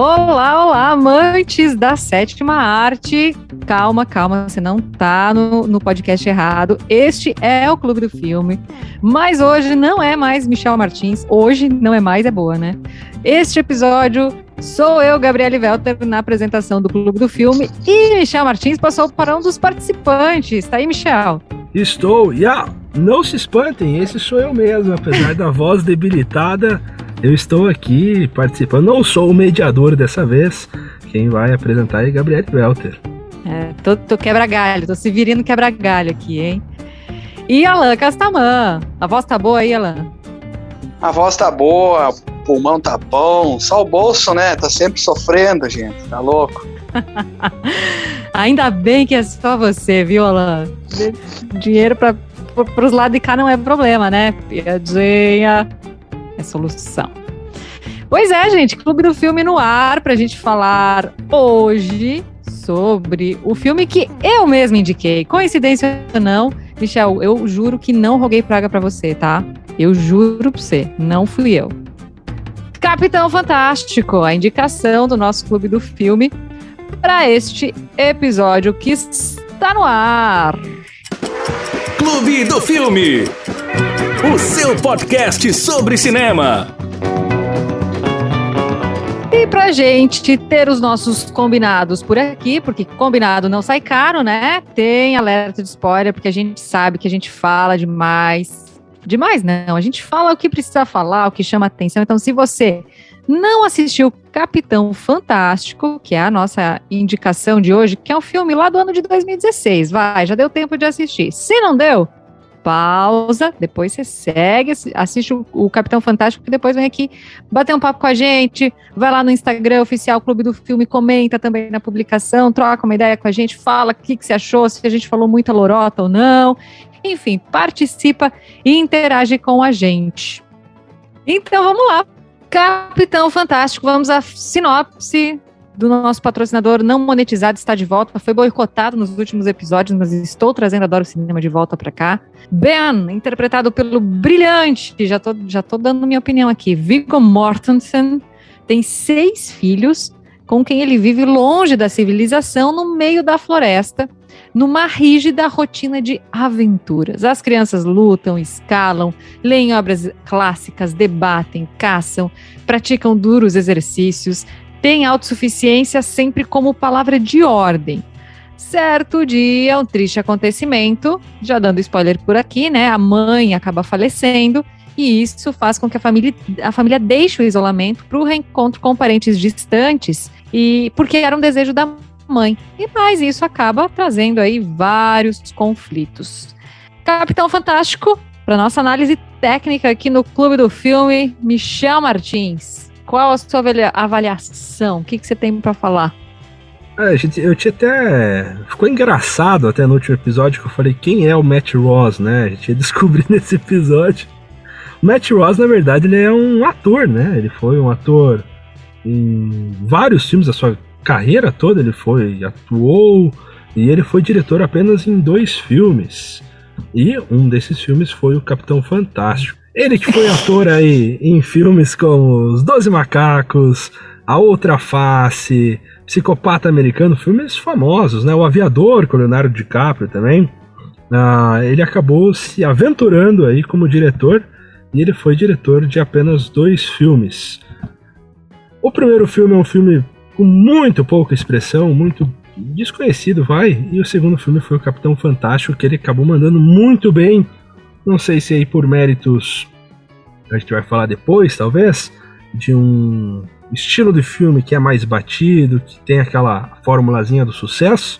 Olá, olá, amantes da sétima arte. Calma, você não tá no podcast errado. Este é o Clube do Filme, mas hoje não é mais Michel Martins. Hoje não é mais, é boa, né? Este episódio sou eu, Gabriele Welter, na apresentação do Clube do Filme, e Michel Martins passou para um dos participantes. Tá aí, Michel? Estou, não se espantem, esse sou eu mesmo, apesar da voz debilitada. Eu estou aqui participando, não sou o mediador dessa vez. Quem vai apresentar é Gabriele Welter. Tô quebra-galho, tô se virando quebra-galho aqui, hein? E Alan Castamã, a voz tá boa aí, Alan? A voz tá boa, o pulmão tá bom, só o bolso, né? Tá sempre sofrendo, gente, tá louco? Ainda bem que é só você, viu, Alan? Dinheiro pros lados de cá não é problema, né? Piadinha é solução. Pois é, gente, Clube do Filme no ar pra gente falar hoje sobre o filme que eu mesma indiquei. Coincidência ou não, Michel, eu juro que não roguei praga pra você, tá? Eu juro pra você, não fui eu. Capitão Fantástico, a indicação do nosso Clube do Filme para este episódio que está no ar. Clube do Filme, o seu podcast sobre cinema. E pra gente ter os nossos combinados por aqui, porque combinado não sai caro, né? Tem alerta de spoiler, porque a gente sabe que a gente fala demais. Demais não, a gente fala o que precisa falar, o que chama atenção. Então, se você não assistiu Capitão Fantástico, que é a nossa indicação de hoje, que é um filme lá do ano de 2016, já deu tempo de assistir. Se não deu, pausa, depois você segue, assiste o Capitão Fantástico, que depois vem aqui bater um papo com a gente, vai lá no Instagram oficial Clube do Filme, comenta também na publicação, troca uma ideia com a gente, fala o que você achou, se a gente falou muita lorota ou não, enfim, participa e interage com a gente. Então vamos lá, Capitão Fantástico, vamos à sinopse do nosso patrocinador não monetizado, está de volta, foi boicotado nos últimos episódios, mas estou trazendo Adoro Cinema de volta para cá. Ben, interpretado pelo brilhante, já tô dando minha opinião aqui, Viggo Mortensen, tem 6 filhos, com quem ele vive longe da civilização, no meio da floresta, numa rígida rotina de aventuras. As crianças lutam, escalam, leem obras clássicas, debatem, caçam, praticam duros exercícios, têm autossuficiência sempre como palavra de ordem. Certo dia, um triste acontecimento, já dando spoiler por aqui, né? A mãe acaba falecendo e isso faz com que a família deixe o isolamento para o reencontro com parentes distantes, e porque era um desejo da mãe. E mais isso acaba trazendo aí vários conflitos. Capitão Fantástico, para nossa análise técnica aqui no Clube do Filme, Michel Martins. Qual a sua avaliação? O que você tem para falar? Eu tinha até... Ficou engraçado até no último episódio que eu falei quem é o Matt Ross, né? A gente ia descobrir nesse episódio. O Matt Ross, na verdade, ele é um ator, né? Ele foi um ator em vários filmes da sua carreira toda. Ele atuou e ele foi diretor apenas em 2 filmes. E um desses filmes foi o Capitão Fantástico. Ele que foi ator aí em filmes como Os 12 Macacos, A Outra Face, Psicopata Americano, filmes famosos, né? O Aviador, com o Leonardo DiCaprio também. Ele acabou se aventurando aí como diretor, e ele foi diretor de apenas 2 filmes. O primeiro filme é um filme com muito pouca expressão, muito desconhecido, e o segundo filme foi o Capitão Fantástico, que ele acabou mandando muito bem. Não sei se aí por méritos, a gente vai falar depois, talvez, de um estilo de filme que é mais batido, que tem aquela formulazinha do sucesso,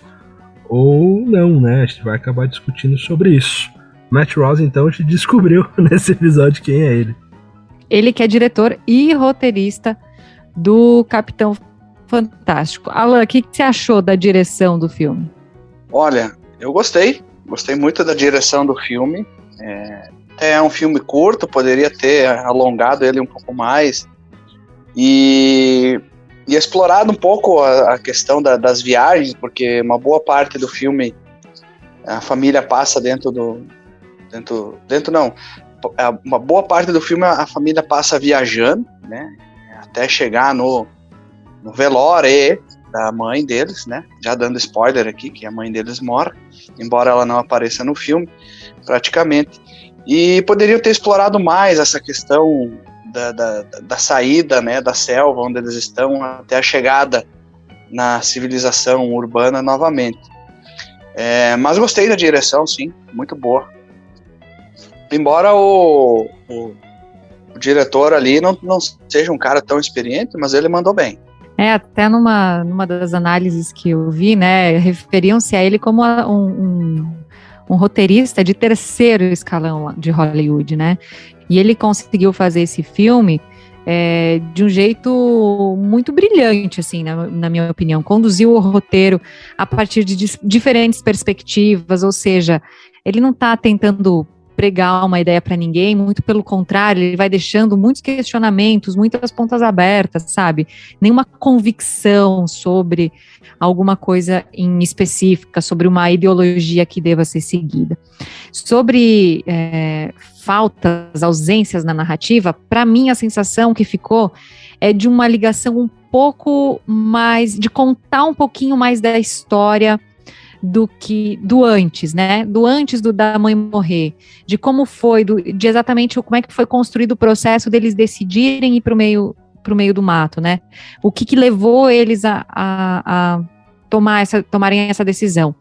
ou não, né? A gente vai acabar discutindo sobre isso. Matt Ross, então, a gente descobriu nesse episódio quem é ele. Ele que é diretor e roteirista do Capitão Fantástico. Alan, o que você achou da direção do filme? Olha, eu gostei muito da direção do filme. É um filme curto, poderia ter alongado ele um pouco mais e explorado um pouco a questão das viagens, porque uma boa parte do filme a família passa uma boa parte do filme a família passa viajando, né, até chegar no velório da mãe deles, né? Já dando spoiler aqui, que a mãe deles morre, embora ela não apareça no filme, praticamente. E poderiam ter explorado mais essa questão da saída, né, da selva onde eles estão até a chegada na civilização urbana novamente. Mas gostei da direção, sim, muito boa. Embora o diretor ali não seja um cara tão experiente, mas ele mandou bem. Até numa das análises que eu vi, né, referiam-se a ele como um roteirista de terceiro escalão de Hollywood, né? E ele conseguiu fazer esse filme de um jeito muito brilhante, assim, na minha opinião. Conduziu o roteiro a partir de diferentes perspectivas, ou seja, ele não está tentando pregar uma ideia para ninguém, muito pelo contrário, ele vai deixando muitos questionamentos, muitas pontas abertas, sabe? Nenhuma convicção sobre alguma coisa em específica, sobre uma ideologia que deva ser seguida. Sobre faltas, ausências na narrativa, para mim a sensação que ficou é de uma ligação um pouco mais, de contar um pouquinho mais da história do antes, né? Do antes da mãe morrer, de como foi, de exatamente como é que foi construído o processo deles decidirem ir pro meio do mato, né? O que levou eles a tomarem essa decisão.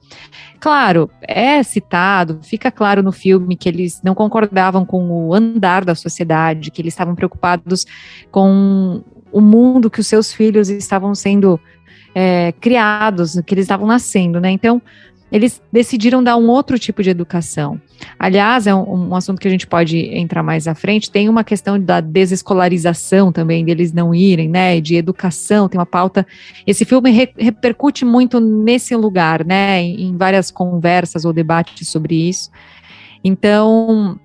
Claro, é citado, fica claro no filme que eles não concordavam com o andar da sociedade, que eles estavam preocupados com o mundo que os seus filhos estavam sendo criados, que eles estavam nascendo, né? Então, eles decidiram dar um outro tipo de educação. Aliás, é um assunto que a gente pode entrar mais à frente, tem uma questão da desescolarização também, deles não irem, né? De educação, tem uma pauta. Esse filme repercute muito nesse lugar, né? Em várias conversas ou debates sobre isso. Então,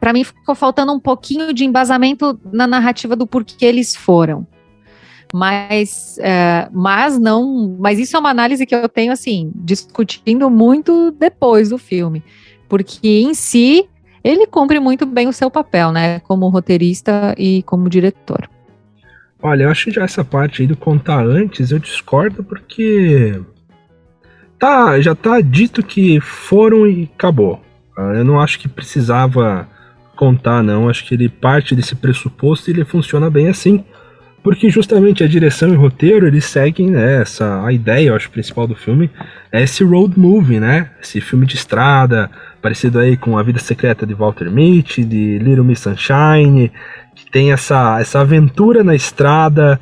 para mim, ficou faltando um pouquinho de embasamento na narrativa do porquê eles foram. Mas isso é uma análise que eu tenho, assim, discutindo muito depois do filme, porque em si, ele cumpre muito bem o seu papel, né, como roteirista e como diretor. Olha, eu acho que já essa parte aí do contar antes, eu discordo porque já tá dito que foram e acabou. Eu não acho que precisava contar, não, acho que ele parte desse pressuposto e ele funciona bem assim. Porque justamente a direção e o roteiro, eles seguem, né, a ideia, eu acho, principal do filme, é esse road movie, né, esse filme de estrada, parecido aí com A Vida Secreta de Walter Mitty, de Little Miss Sunshine, que tem essa aventura na estrada,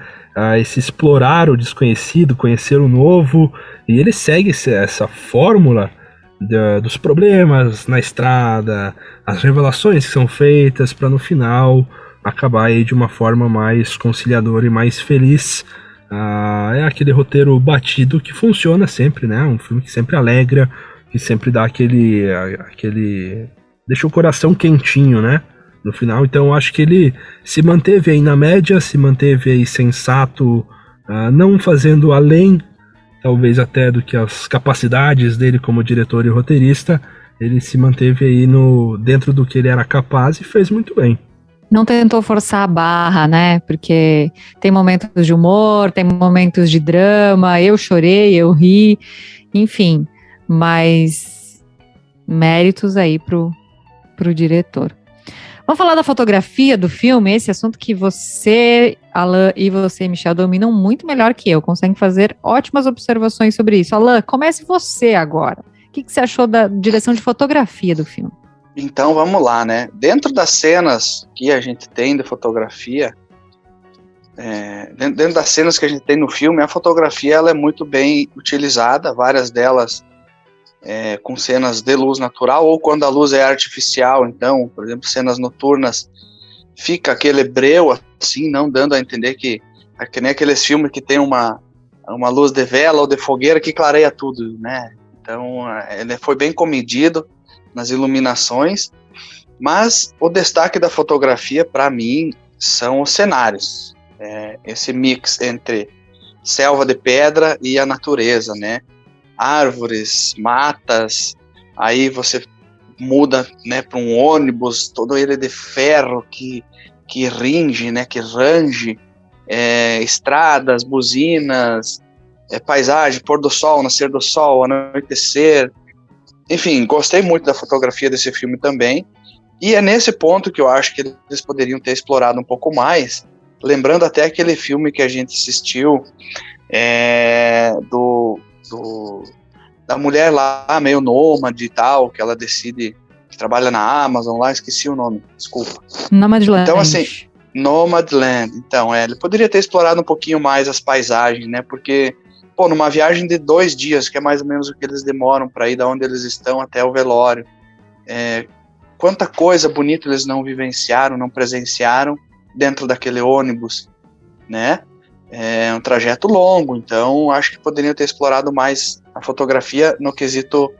esse explorar o desconhecido, conhecer o novo, e ele segue essa fórmula dos problemas na estrada, as revelações que são feitas para no final acabar aí de uma forma mais conciliadora e mais feliz. É aquele roteiro batido que funciona sempre, né? Um filme que sempre alegra, que sempre dá aquele deixa o coração quentinho, né? No final, então eu acho que ele se manteve aí na média, se manteve aí sensato, não fazendo além, talvez até do que as capacidades dele como diretor e roteirista, ele se manteve aí dentro do que ele era capaz e fez muito bem. Não tentou forçar a barra, né? Porque tem momentos de humor, tem momentos de drama, eu chorei, eu ri, enfim, mas méritos aí pro diretor. Vamos falar da fotografia do filme, esse assunto que você, Alan, e você, Michel, dominam muito melhor que eu, conseguem fazer ótimas observações sobre isso. Alan, comece você agora. O que você achou da direção de fotografia do filme? Então vamos lá, né? Dentro das cenas que a gente tem de fotografia, dentro das cenas que a gente tem no filme, a fotografia ela é muito bem utilizada, várias delas com cenas de luz natural, ou quando a luz é artificial, então, por exemplo, cenas noturnas, fica aquele breu, assim, não dando a entender que nem aqueles filmes que tem uma luz de vela ou de fogueira que clareia tudo, né? Então, ele foi bem comedido nas iluminações, mas o destaque da fotografia, para mim, são os cenários. Esse mix entre selva de pedra e a natureza, né? Árvores, matas, aí você muda, né, para um ônibus, todo ele de ferro que ringe, né, que range, estradas, buzinas, paisagem, pôr do sol, nascer do sol, anoitecer. Enfim, gostei muito da fotografia desse filme também. E é nesse ponto que eu acho que eles poderiam ter explorado um pouco mais, lembrando até aquele filme que a gente assistiu, da mulher lá, meio nômade e tal, que ela decide, que trabalha na Amazon lá, esqueci o nome, desculpa. Nomadland. Então, assim, Nomadland. Então, ele poderia ter explorado um pouquinho mais as paisagens, né? Porque, numa viagem de 2 dias, que é mais ou menos o que eles demoram para ir da onde eles estão até o velório, quanta coisa bonita eles não vivenciaram, não presenciaram dentro daquele ônibus, né? É um trajeto longo, então acho que poderiam ter explorado mais a fotografia no quesito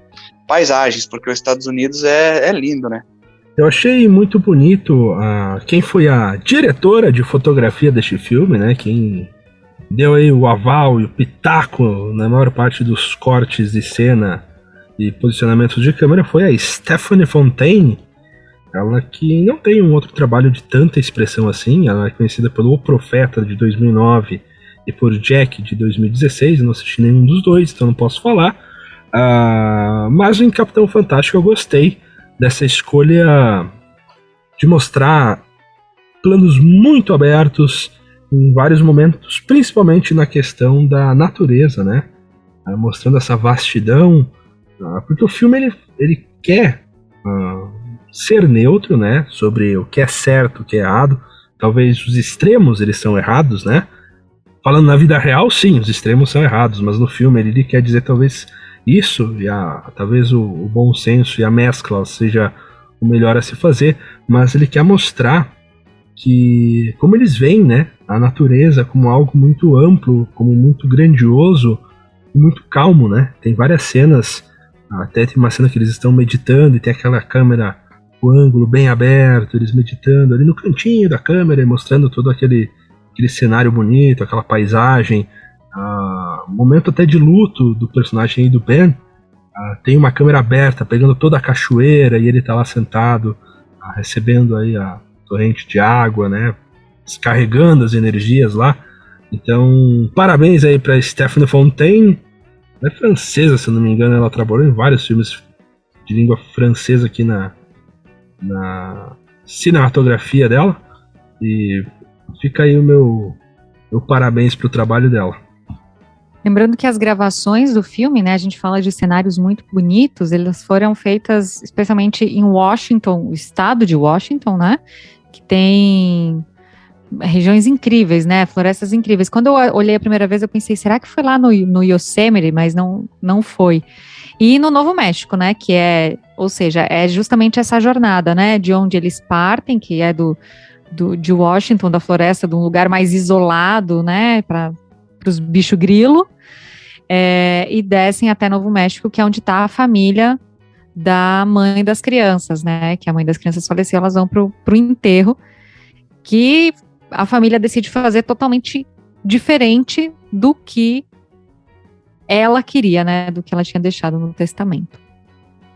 paisagens, porque os Estados Unidos é lindo, né? Eu achei muito bonito quem foi a diretora de fotografia deste filme, né? Quem deu aí o aval e o pitaco na maior parte dos cortes de cena e posicionamentos de câmera foi a Stephanie Fontaine. Ela que não tem um outro trabalho de tanta expressão assim. Ela é conhecida pelo O Profeta, de 2009, e por Jack, de 2016. Eu não assisti nenhum dos dois, então não posso falar. Mas em Capitão Fantástico eu gostei dessa escolha de mostrar planos muito abertos em vários momentos, principalmente na questão da natureza, né? Mostrando essa vastidão, porque o filme ele quer ser neutro, né, sobre o que é certo, o que é errado. Talvez os extremos eles são errados, né? Falando na vida real, sim, os extremos são errados, mas no filme ele quer dizer talvez isso, e talvez o bom senso e a mescla seja o melhor a se fazer, mas ele quer mostrar que como eles veem, né, a natureza como algo muito amplo, como muito grandioso e muito calmo, né? Tem várias cenas, até tem uma cena que eles estão meditando e tem aquela câmera, o ângulo bem aberto, eles meditando ali no cantinho da câmera e mostrando todo aquele cenário bonito, aquela paisagem, momento até de luto do personagem aí do Ben, tem uma câmera aberta pegando toda a cachoeira e ele tá lá sentado, recebendo aí a torrente de água, né, descarregando as energias lá. Então, parabéns aí pra Stephanie Fontaine. Ela é francesa, se eu não me engano, ela trabalhou em vários filmes de língua francesa aqui na cinematografia dela, e fica aí o meu parabéns pro trabalho dela. Lembrando que as gravações do filme, né, a gente fala de cenários muito bonitos, elas foram feitas especialmente em Washington, o estado de Washington, né, que tem regiões incríveis, né, florestas incríveis. Quando eu olhei a primeira vez, eu pensei, será que foi lá no Yosemite? Mas não foi. E no Novo México, né, que ou seja, é justamente essa jornada, né, de onde eles partem, que é de Washington, da floresta, de um lugar mais isolado, né, para os bichos grilo, e descem até Novo México, que é onde está a família da mãe das crianças, né, que a mãe das crianças faleceu, elas vão pro enterro, que a família decide fazer totalmente diferente do que ela queria, né, do que ela tinha deixado no testamento.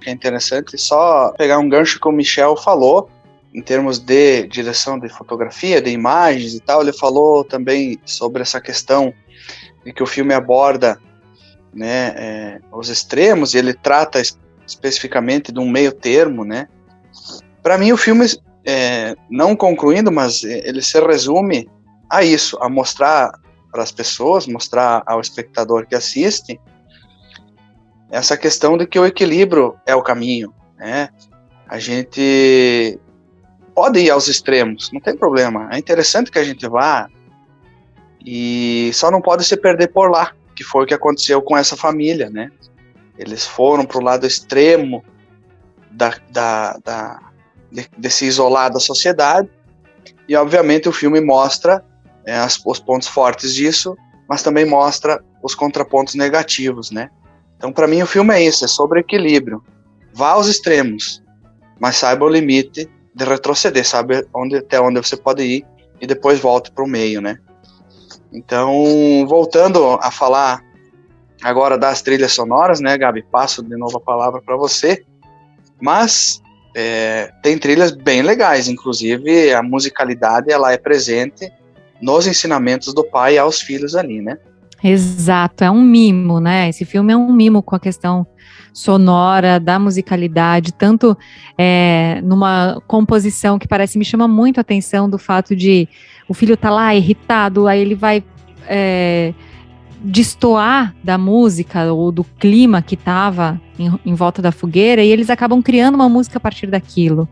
É interessante só pegar um gancho que o Michel falou, em termos de direção de fotografia, de imagens e tal. Ele falou também sobre essa questão de que o filme aborda, né, os extremos, e ele trata especificamente de um meio termo, né. Para mim o filme, não concluindo, mas ele se resume a isso, a mostrar para as pessoas, mostrar ao espectador que assiste essa questão de que o equilíbrio é o caminho, né? A gente pode ir aos extremos, não tem problema. É interessante que a gente vá, e só não pode se perder por lá, que foi o que aconteceu com essa família, né? Eles foram para o lado extremo desse isolar da sociedade, e obviamente o filme mostra os pontos fortes disso, mas também mostra os contrapontos negativos, né? Então, para mim, o filme é isso, é sobre equilíbrio. Vá aos extremos, mas saiba o limite de retroceder, sabe até onde você pode ir, e depois volte para o meio, né? Então, voltando a falar agora das trilhas sonoras, né, Gabi? Passo de novo a palavra para você, mas tem trilhas bem legais, inclusive a musicalidade ela é presente nos ensinamentos do pai aos filhos ali, né? Exato, é um mimo, né? Esse filme é um mimo com a questão sonora, da musicalidade, tanto numa composição que me chama muito a atenção do fato de o filho tá lá irritado, aí ele vai destoar da música ou do clima que estava em volta da fogueira, e eles acabam criando uma música a partir daquilo.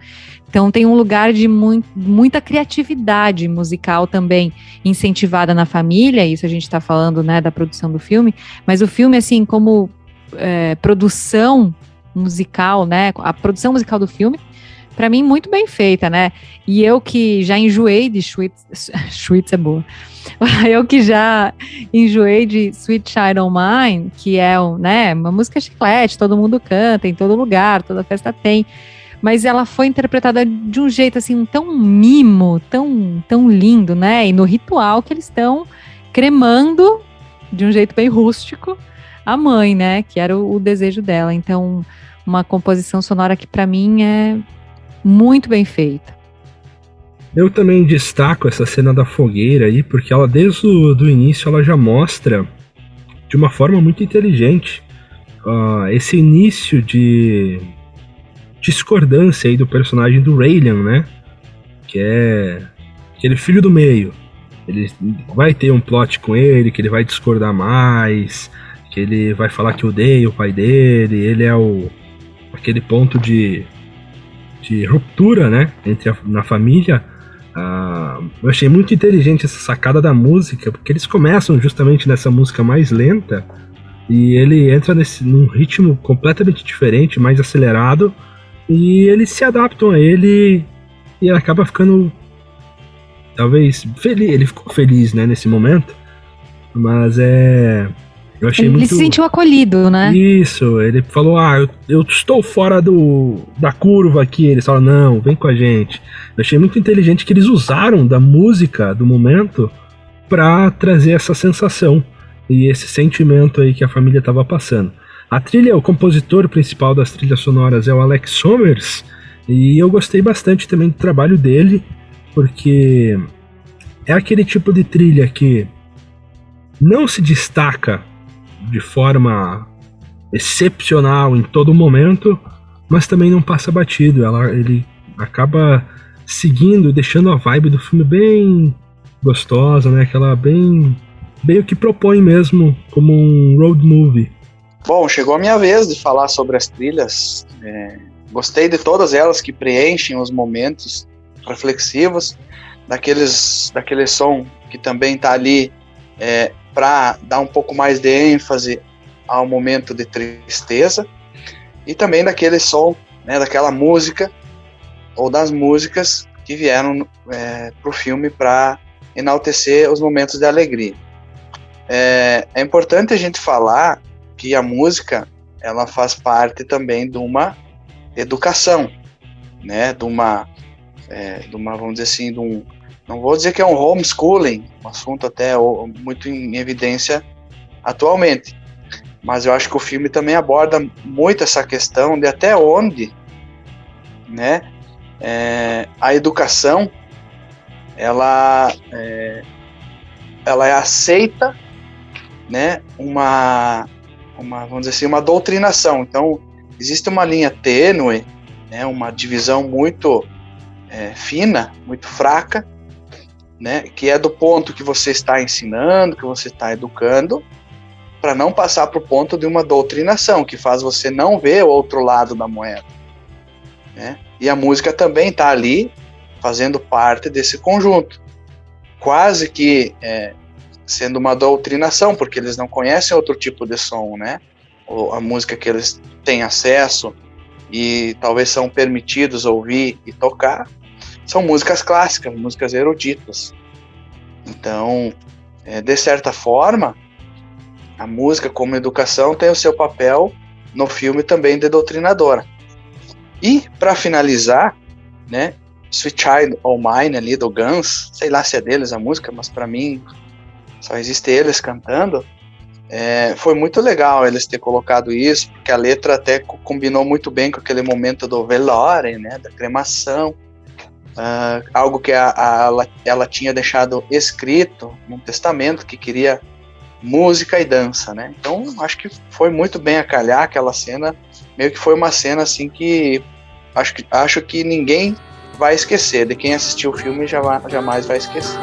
Então tem um lugar de muita criatividade musical também incentivada na família. Isso a gente está falando, né, da produção do filme, mas o filme, assim, como produção musical, né, a produção musical do filme, para mim, muito bem feita, né? E eu que já enjoei de Schwitz é boa. Eu que já enjoei de Sweet Child O' Mine, que é uma música chiclete, todo mundo canta, em todo lugar, toda festa tem. Mas ela foi interpretada de um jeito, assim, tão mimo, tão lindo, né? E no ritual que eles estão cremando, de um jeito bem rústico, a mãe, né? Que era o desejo dela. Então, uma composição sonora que, para mim, é muito bem feita. Eu também destaco essa cena da fogueira aí, porque ela, desde o início, ela já mostra de uma forma muito inteligente esse início de discordância aí do personagem do Raylan, né? Que é aquele filho do meio. Ele vai ter um plot com ele, que ele vai discordar mais, que ele vai falar que odeia o pai dele, ele é aquele ponto de ruptura, né? Na família. Eu achei muito inteligente essa sacada da música, porque eles começam justamente nessa música mais lenta e ele entra num ritmo completamente diferente, mais acelerado, e eles se adaptam a ele e acaba ficando talvez feliz. Ele ficou feliz, né, nesse momento, mas eu achei ele se sentiu acolhido, né? Isso, ele falou, eu estou fora da curva aqui. Eles falaram, não, vem com a gente. Eu achei muito inteligente que eles usaram da música do momento para trazer essa sensação e esse sentimento aí que a família estava passando. A trilha, o compositor principal das trilhas sonoras é o Alex Sommers, e eu gostei bastante também do trabalho dele, porque é aquele tipo de trilha que não se destaca de forma excepcional em todo momento, mas também não passa batido. Ele acaba seguindo, deixando a vibe do filme bem gostosa, né? Aquela bem o que propõe mesmo como um road movie. Bom, chegou a minha vez de falar sobre as trilhas. Gostei de todas elas que preenchem os momentos reflexivos, daquele som que também está ali para dar um pouco mais de ênfase ao momento de tristeza, e também daquele som, né, daquela música ou das músicas que vieram para o filme para enaltecer os momentos de alegria. É importante a gente falar que a música, ela faz parte também de uma educação, né, de uma vamos dizer assim, não vou dizer que é um homeschooling, um assunto até muito em evidência atualmente, mas eu acho que o filme também aborda muito essa questão de até onde, né, a educação ela aceita, né, vamos dizer assim, uma doutrinação. Então existe uma linha tênue, né, uma divisão muito fina, muito fraca, né, que é do ponto que você está ensinando, que você está educando, para não passar para o ponto de uma doutrinação, que faz você não ver o outro lado da moeda, né? E a música também está ali, fazendo parte desse conjunto, quase que sendo uma doutrinação, porque eles não conhecem outro tipo de som, né? Ou a música que eles têm acesso e talvez são permitidos ouvir e tocar, são músicas clássicas, músicas eruditas. Então, de certa forma, a música como educação tem o seu papel no filme também de doutrinadora. E, para finalizar, né, Sweet Child O' Mine ali do Guns, sei lá se é deles a música, mas para mim só existe eles cantando. Foi muito legal eles ter colocado isso, porque a letra até combinou muito bem com aquele momento do velório, né, da cremação. algo que ela tinha deixado escrito num testamento, que queria música e dança, né? Então, acho que foi muito bem a calhar aquela cena, meio que foi uma cena assim que acho que ninguém vai esquecer, de quem assistiu o filme jamais vai esquecer.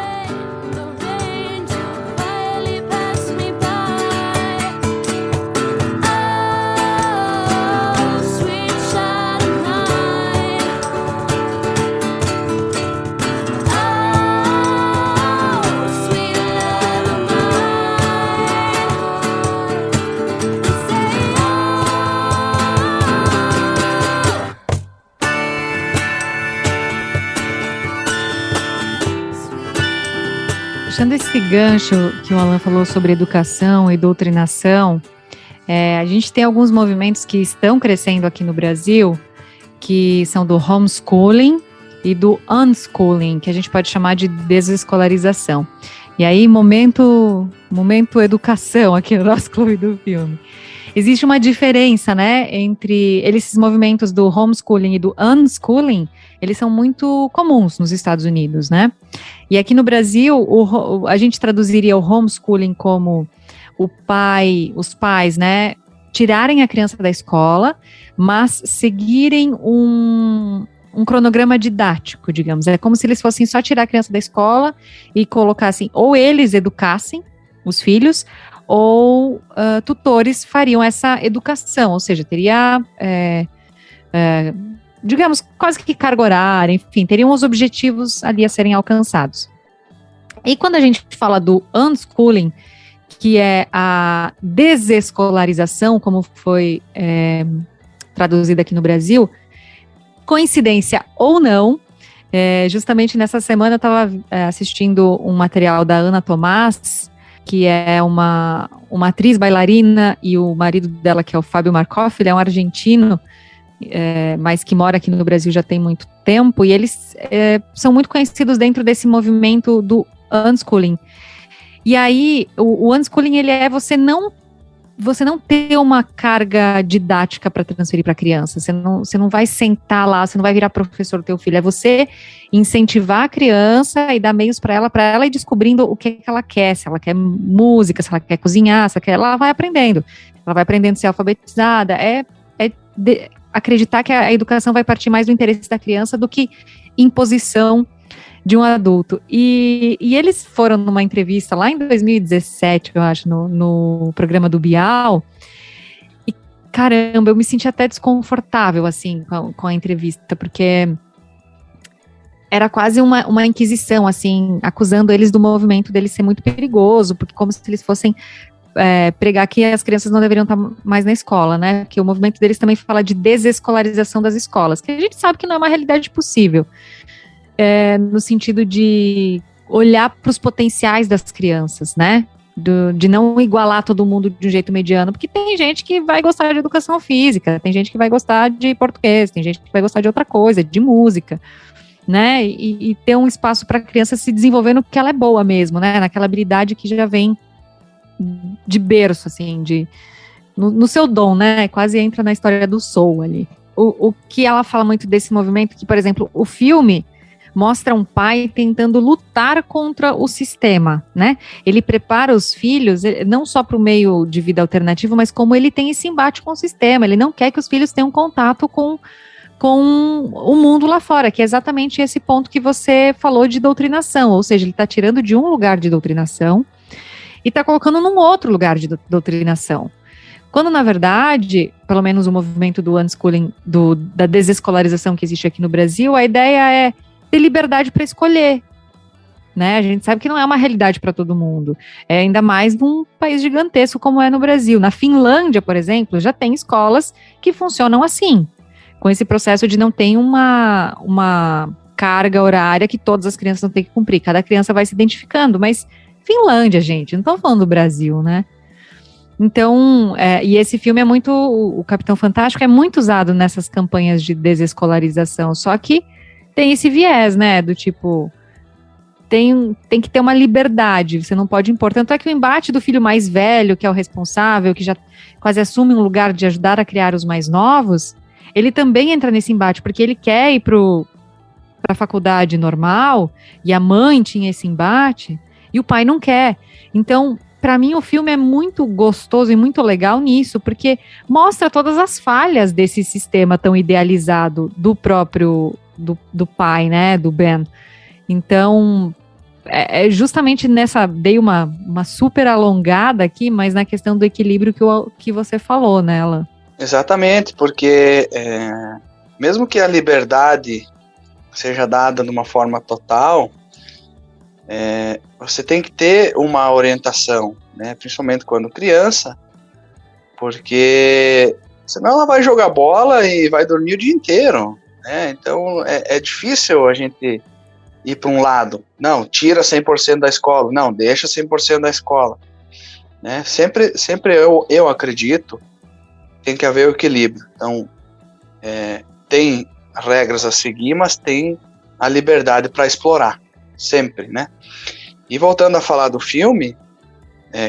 Puxando esse gancho que o Alan falou sobre educação e doutrinação, a gente tem alguns movimentos que estão crescendo aqui no Brasil, que são do homeschooling e do unschooling, que a gente pode chamar de desescolarização. E aí, momento educação aqui no nosso Clube do Filme. Existe uma diferença, né, entre esses movimentos do homeschooling e do unschooling. Eles são muito comuns nos Estados Unidos, né? E aqui no Brasil, a gente traduziria o homeschooling como os pais, né, tirarem a criança da escola, mas seguirem um cronograma didático, digamos. É como se eles fossem só tirar a criança da escola e colocassem, ou eles educassem os filhos, ou tutores fariam essa educação, ou seja, teria, digamos, quase que carga horária, enfim, teriam os objetivos ali a serem alcançados. E quando a gente fala do unschooling, que é a desescolarização, como foi traduzida aqui no Brasil, coincidência ou não, justamente nessa semana eu estava assistindo um material da Ana Tomás, que é uma atriz bailarina, e o marido dela, que é o Fábio Markoff, ele é um argentino, mas que mora aqui no Brasil já tem muito tempo, e eles são muito conhecidos dentro desse movimento do unschooling. E aí, o unschooling, ele é você não ter uma carga didática para transferir para a criança. Você não vai sentar lá, você não vai virar professor do teu filho. É você incentivar a criança e dar meios para ela ir descobrindo o que ela quer. Se ela quer música, se ela quer cozinhar, ela vai aprendendo. Ela vai aprendendo a ser alfabetizada. Acreditar que a educação vai partir mais do interesse da criança do que imposição de um adulto. E eles foram numa entrevista lá em 2017, eu acho, no programa do Bial, e caramba, eu me senti até desconfortável, assim, com a entrevista, porque era quase uma inquisição, assim, acusando eles do movimento deles ser muito perigoso, porque como se eles fossem pregar que as crianças não deveriam estar mais na escola, né, que o movimento deles também fala de desescolarização das escolas, que a gente sabe que não é uma realidade possível, no sentido de olhar para os potenciais das crianças, né? De não igualar todo mundo de um jeito mediano, porque tem gente que vai gostar de educação física, tem gente que vai gostar de português, tem gente que vai gostar de outra coisa, de música, né? E ter um espaço para a criança se desenvolver no que ela é boa mesmo, né? Naquela habilidade que já vem de berço, assim, no seu dom, né? Quase entra na história do soul ali. O que ela fala muito desse movimento, que, por exemplo, o filme mostra um pai tentando lutar contra o sistema, né? Ele prepara os filhos não só para o meio de vida alternativo, mas como ele tem esse embate com o sistema. Ele não quer que os filhos tenham contato com o mundo lá fora, que é exatamente esse ponto que você falou de doutrinação, ou seja, ele está tirando de um lugar de doutrinação e está colocando num outro lugar de doutrinação. Quando, na verdade, pelo menos o movimento do unschooling, da desescolarização que existe aqui no Brasil, a ideia é ter liberdade para escolher, né? A gente sabe que não é uma realidade para todo mundo, ainda mais num país gigantesco como é no Brasil. Na Finlândia, por exemplo, já tem escolas que funcionam assim, com esse processo de não ter uma carga horária que todas as crianças não têm que cumprir, cada criança vai se identificando, mas Finlândia, gente, não estamos falando do Brasil, né? Então, e esse filme é muito, o Capitão Fantástico é muito usado nessas campanhas de desescolarização, só que tem esse viés, né, do tipo, tem que ter uma liberdade, você não pode impor, tanto é que o embate do filho mais velho, que é o responsável, que já quase assume um lugar de ajudar a criar os mais novos, ele também entra nesse embate, porque ele quer ir a faculdade normal, e a mãe tinha esse embate, e o pai não quer. Então, para mim, o filme é muito gostoso e muito legal nisso, porque mostra todas as falhas desse sistema tão idealizado do próprio, do pai, né, do Ben. Então, é justamente nessa, dei uma super alongada aqui, mas na questão do equilíbrio que você falou, né, Alan? Exatamente, porque mesmo que a liberdade seja dada de uma forma total, você tem que ter uma orientação, né? Principalmente quando criança, porque senão ela vai jogar bola e vai dormir o dia inteiro, né? Então é difícil a gente ir para um lado. Não, tira 100% da escola. Não, deixa 100% da escola, né? Sempre eu acredito que tem que haver o equilíbrio. Então, tem regras a seguir, mas tem a liberdade para explorar, sempre, né? E voltando a falar do filme,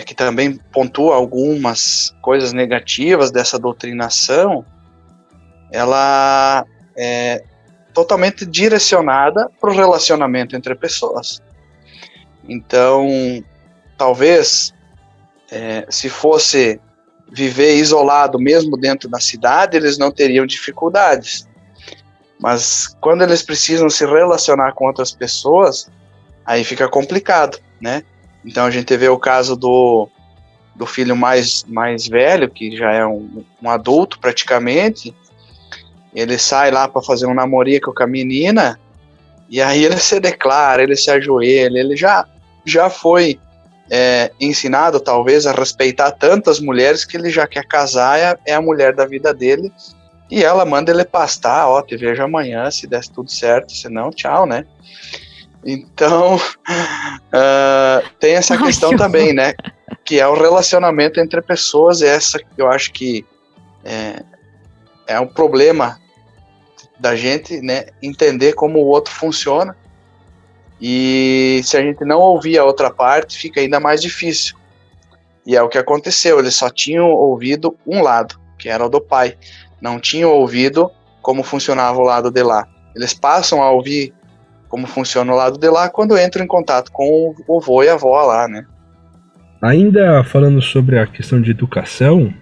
que também pontua algumas coisas negativas dessa doutrinação, ela é totalmente direcionada para o relacionamento entre pessoas. Então, talvez, se fosse viver isolado mesmo dentro da cidade, eles não teriam dificuldades. Mas quando eles precisam se relacionar com outras pessoas, aí fica complicado, né? Então a gente vê o caso do filho mais velho, que já é um adulto praticamente. Ele sai lá para fazer um namorico com a menina, e aí ele se declara, ele se ajoelha, ele já foi ensinado talvez a respeitar tantas mulheres que ele já quer casar, é a mulher da vida dele, e ela manda ele pastar, te vejo amanhã, se der tudo certo, se não, tchau, né? Então, tem essa questão também, né? Que é o relacionamento entre pessoas, essa que eu acho que é um problema da gente, né? Entender como o outro funciona, e se a gente não ouvir a outra parte, fica ainda mais difícil. E é o que aconteceu, eles só tinham ouvido um lado, que era o do pai. Não tinham ouvido como funcionava o lado de lá. Eles passam a ouvir como funciona o lado de lá quando entram em contato com o vô e a avó lá, né? Ainda falando sobre a questão de educação,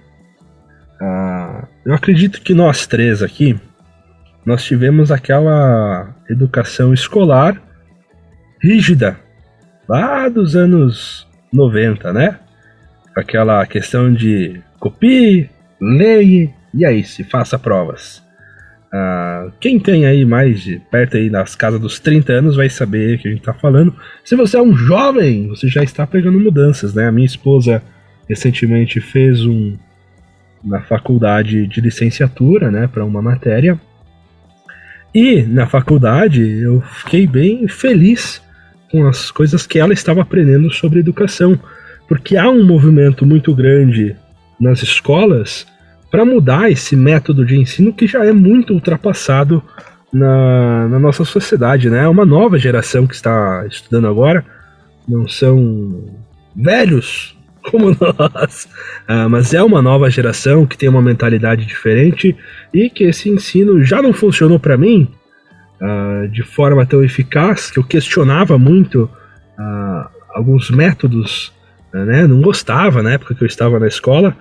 eu acredito que nós três aqui, nós tivemos aquela educação escolar rígida, lá dos anos 90, né? Aquela questão de copie, leia, e aí, se faça provas. Quem tem aí mais de perto aí nas casas dos 30 anos vai saber o que a gente tá falando. Se você é um jovem, você já está pegando mudanças, né? A minha esposa recentemente fez na faculdade de licenciatura, né, para uma matéria. E na faculdade eu fiquei bem feliz com as coisas que ela estava aprendendo sobre educação, porque há um movimento muito grande nas escolas para mudar esse método de ensino que já é muito ultrapassado na nossa sociedade, né? É uma nova geração que está estudando agora, não são velhos como nós, mas é uma nova geração que tem uma mentalidade diferente e que esse ensino já não funcionou para mim de forma tão eficaz, que eu questionava muito alguns métodos, né? Não gostava na época que eu estava na escola.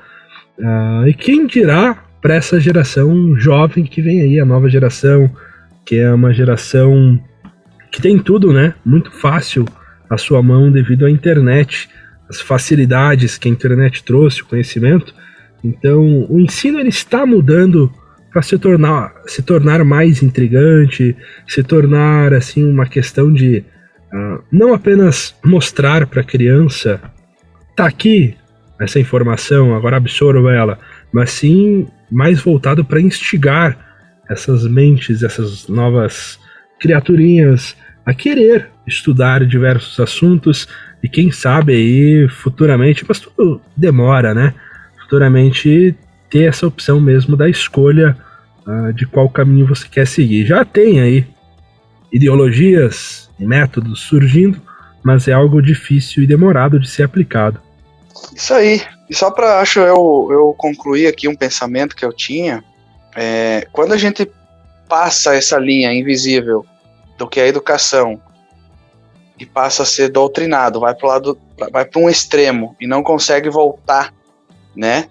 E quem dirá para essa geração jovem que vem aí, a nova geração, que é uma geração que tem tudo, né? Muito fácil à sua mão devido à internet, as facilidades que a internet trouxe, o conhecimento. Então, o ensino ele está mudando para se tornar mais intrigante, se tornar assim uma questão de não apenas mostrar para a criança, tá aqui essa informação, agora absorva ela, mas sim mais voltado para instigar essas mentes, essas novas criaturinhas a querer estudar diversos assuntos e quem sabe aí futuramente, mas tudo demora, né? Futuramente ter essa opção mesmo da escolha de qual caminho você quer seguir. Já tem aí ideologias e métodos surgindo, mas é algo difícil e demorado de ser aplicado. Isso aí. E só para, eu concluir aqui um pensamento que eu tinha, quando a gente passa essa linha invisível do que a educação e passa a ser doutrinado, vai para um extremo e não consegue voltar, né?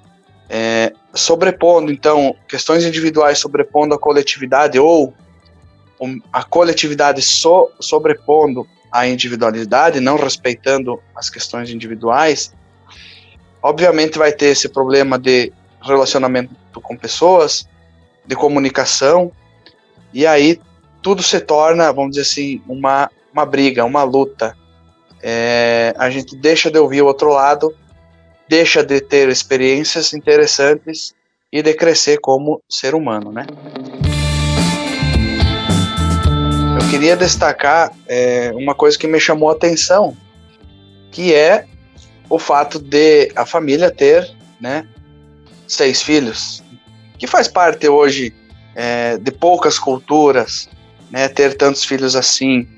Sobrepondo, então, questões individuais sobrepondo a coletividade ou a coletividade sobrepondo a individualidade, não respeitando as questões individuais, obviamente vai ter esse problema de relacionamento com pessoas, de comunicação, e aí tudo se torna, vamos dizer assim, uma briga, uma luta. A gente deixa de ouvir o outro lado, deixa de ter experiências interessantes e de crescer como ser humano, né? Eu queria destacar uma coisa que me chamou a atenção, que é o fato de a família ter, né, 6 filhos, que faz parte hoje de poucas culturas, né, ter tantos filhos assim,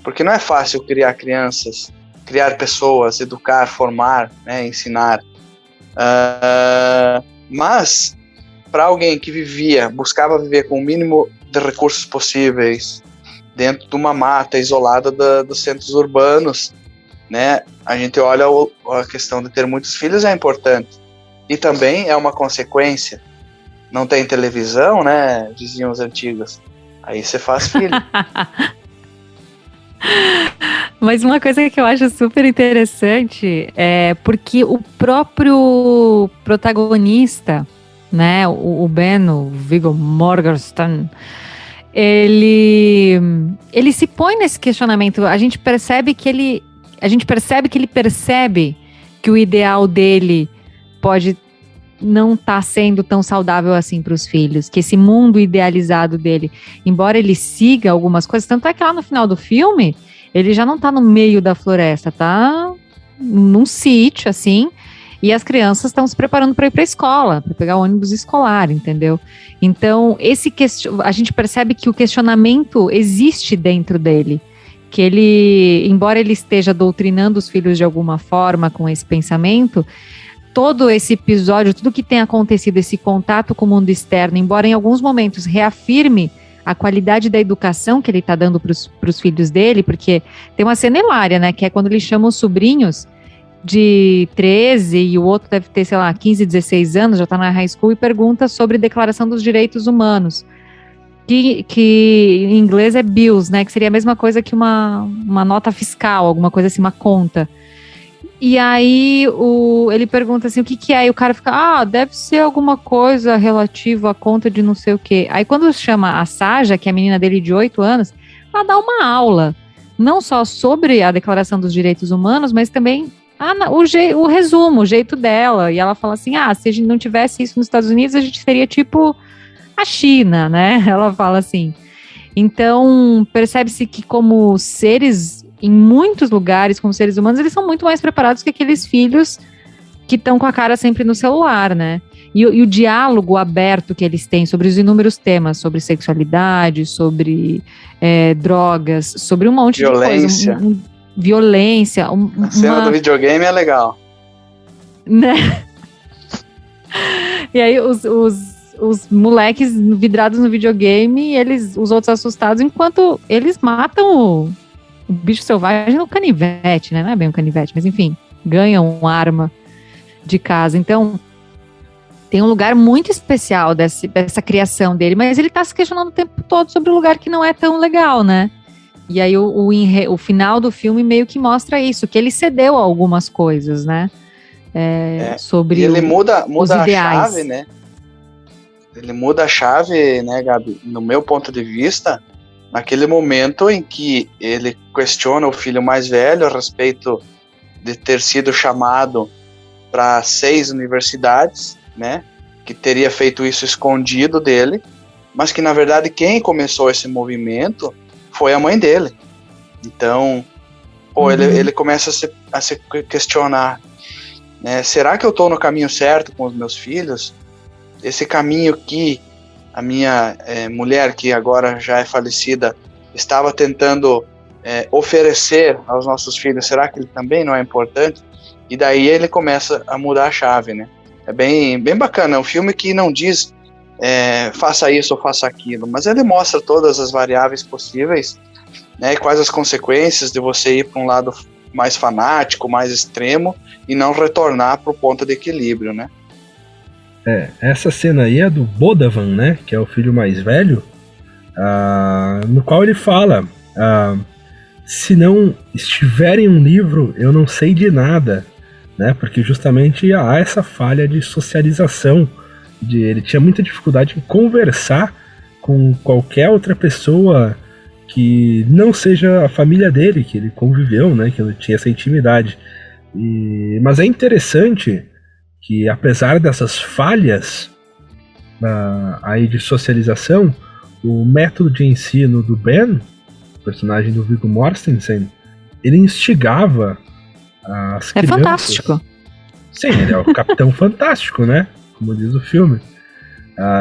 porque não é fácil criar crianças, criar pessoas, educar, formar, né, ensinar. Mas, para alguém que buscava viver com o mínimo de recursos possíveis, dentro de uma mata isolada dos centros urbanos, né, a gente olha a questão de ter muitos filhos é importante. E também é uma consequência. Não tem televisão, né, diziam os antigos. Aí você faz filho. Mas uma coisa que eu acho super interessante é porque o próprio protagonista, né, o Ben, o Viggo Mortensen, ele se põe nesse questionamento. A gente percebe que ele percebe que o ideal dele pode não estar sendo tão saudável assim para os filhos, que esse mundo idealizado dele, embora ele siga algumas coisas, tanto é que lá no final do filme, ele já não está no meio da floresta, tá num sítio, assim, e as crianças estão se preparando para ir para a escola, para pegar o ônibus escolar, entendeu? Então, a gente percebe que o questionamento existe dentro dele, que ele, embora ele esteja doutrinando os filhos de alguma forma com esse pensamento, todo esse episódio, tudo que tem acontecido, esse contato com o mundo externo, embora em alguns momentos reafirme a qualidade da educação que ele está dando para os filhos dele, porque tem uma cena hilária, né, que é quando ele chama os sobrinhos de 13 e o outro deve ter, sei lá, 15, 16 anos, já está na high school, e pergunta sobre Declaração dos Direitos Humanos, que em inglês é bills, né, que seria a mesma coisa que uma nota fiscal, alguma coisa assim, uma conta. E aí ele pergunta assim, o que é? E o cara fica, deve ser alguma coisa relativa à conta de não sei o quê. Aí quando chama a Saja, que é a menina dele de 8 anos, ela dá uma aula, não só sobre a Declaração dos Direitos Humanos, mas também o resumo, o jeito dela. E ela fala assim, se a gente não tivesse isso nos Estados Unidos, a gente seria tipo a China, né? Ela fala assim. Então, percebe-se que como seres, em muitos lugares, como seres humanos, eles são muito mais preparados que aqueles filhos que estão com a cara sempre no celular, né? E o diálogo aberto que eles têm sobre os inúmeros temas, sobre sexualidade, sobre drogas, sobre um monte violência. De coisa. Violência. A cena do videogame é legal. Né? E aí os moleques vidrados no videogame, os outros assustados, enquanto eles matam o bicho selvagem no canivete, né? Não é bem um canivete, mas enfim, ganham uma arma de casa. Então, tem um lugar muito especial dessa criação dele, mas ele tá se questionando o tempo todo sobre um lugar que não é tão legal, né? E aí o final do filme meio que mostra isso, que ele cedeu a algumas coisas, né? Sobre e ele muda os a ideais. chave, né? Ele muda a chave, né, Gabi? No meu ponto de vista, naquele momento em que ele questiona o filho mais velho a respeito de ter sido chamado para 6 universidades, né? Que teria feito isso escondido dele, mas que na verdade quem começou esse movimento foi a mãe dele. Então, ele começa a se questionar, né? Será que eu estou no caminho certo com os meus filhos? Esse caminho que a minha mulher, que agora já é falecida, estava tentando oferecer aos nossos filhos, será que ele também não é importante? E daí ele começa a mudar a chave, né? É bem, bem bacana, é um filme que não diz faça isso ou faça aquilo, mas ele mostra todas as variáveis possíveis, né, e quais as consequências de você ir para um lado mais fanático, mais extremo, e não retornar para o ponto de equilíbrio, né? Essa cena aí é do Bodavan, né, que é o filho mais velho, no qual ele fala, se não estiver em um livro, eu não sei de nada, né, porque justamente há essa falha de socialização, ele tinha muita dificuldade em conversar com qualquer outra pessoa que não seja a família dele, que ele conviveu, né, que ele tinha essa intimidade. Mas é interessante que, apesar dessas falhas aí de socialização, o método de ensino do Ben, personagem do Viggo Mortensen, ele instigava as crianças. É fantástico. Sim, ele é o Capitão Fantástico, né? Como diz o filme.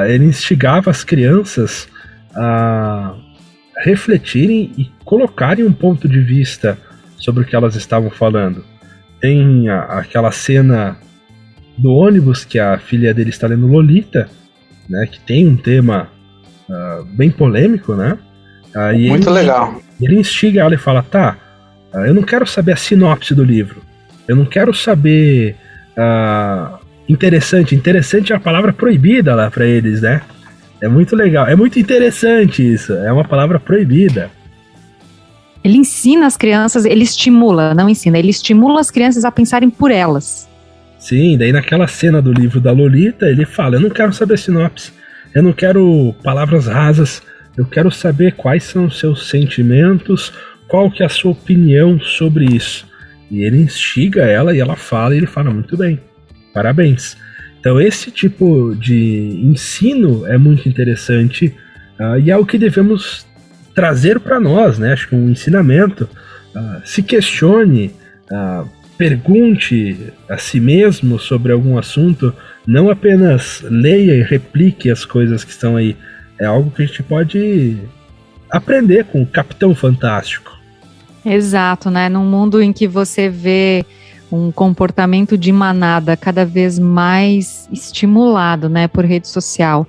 Ele instigava as crianças a refletirem e colocarem um ponto de vista sobre o que elas estavam falando. Tem aquela cena do ônibus que a filha dele está lendo Lolita, né, que tem um tema bem polêmico, né? Muito legal. Ele instiga ela e fala, eu não quero saber a sinopse do livro, eu não quero saber interessante é a palavra proibida lá para eles, né? É muito legal, é muito interessante isso, é uma palavra proibida. Ele ensina as crianças, ele estimula, não ensina, ele estimula as crianças a pensarem por elas. Sim, daí naquela cena do livro da Lolita, ele fala, eu não quero saber sinopse, eu não quero palavras rasas, eu quero saber quais são os seus sentimentos, qual que é a sua opinião sobre isso. E ele instiga ela e ela fala, e ele fala, muito bem, parabéns. Então esse tipo de ensino é muito interessante e é o que devemos trazer para nós, né? Acho que um ensinamento, se questione, pergunte a si mesmo sobre algum assunto, não apenas leia e replique as coisas que estão aí. É algo que a gente pode aprender com o Capitão Fantástico. Exato, né? Num mundo em que você vê um comportamento de manada cada vez mais estimulado, né, por rede social.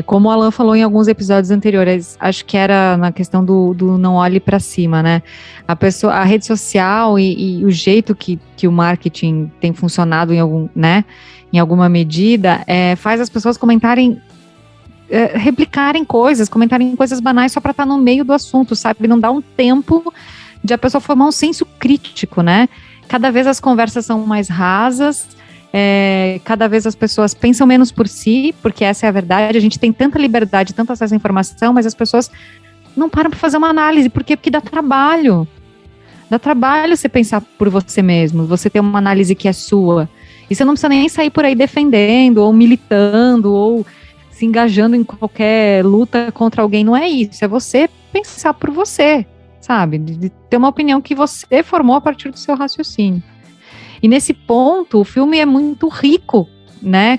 Como o Alan falou em alguns episódios anteriores, acho que era na questão do não olhe para cima, né? A rede social e o jeito que o marketing tem funcionado em alguma medida, faz as pessoas comentarem, replicarem coisas, comentarem coisas banais só para estar no meio do assunto, sabe? Não dá um tempo de a pessoa formar um senso crítico, né? Cada vez as conversas são mais rasas, cada vez as pessoas pensam menos por si, porque essa é a verdade, a gente tem tanta liberdade, tanto acesso à informação, mas as pessoas não param para fazer uma análise. Por quê? Porque dá trabalho. Dá trabalho você pensar por você mesmo, você ter uma análise que é sua. E você não precisa nem sair por aí defendendo, ou militando, ou se engajando em qualquer luta contra alguém. Não é isso, é você pensar por você, sabe? De ter uma opinião que você formou a partir do seu raciocínio. E nesse ponto, o filme é muito rico, né?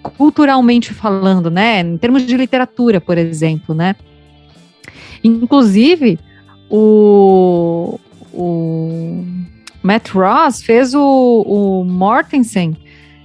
Culturalmente falando, né? Em termos de literatura, por exemplo, né? Inclusive, o Matt Ross fez o Mortensen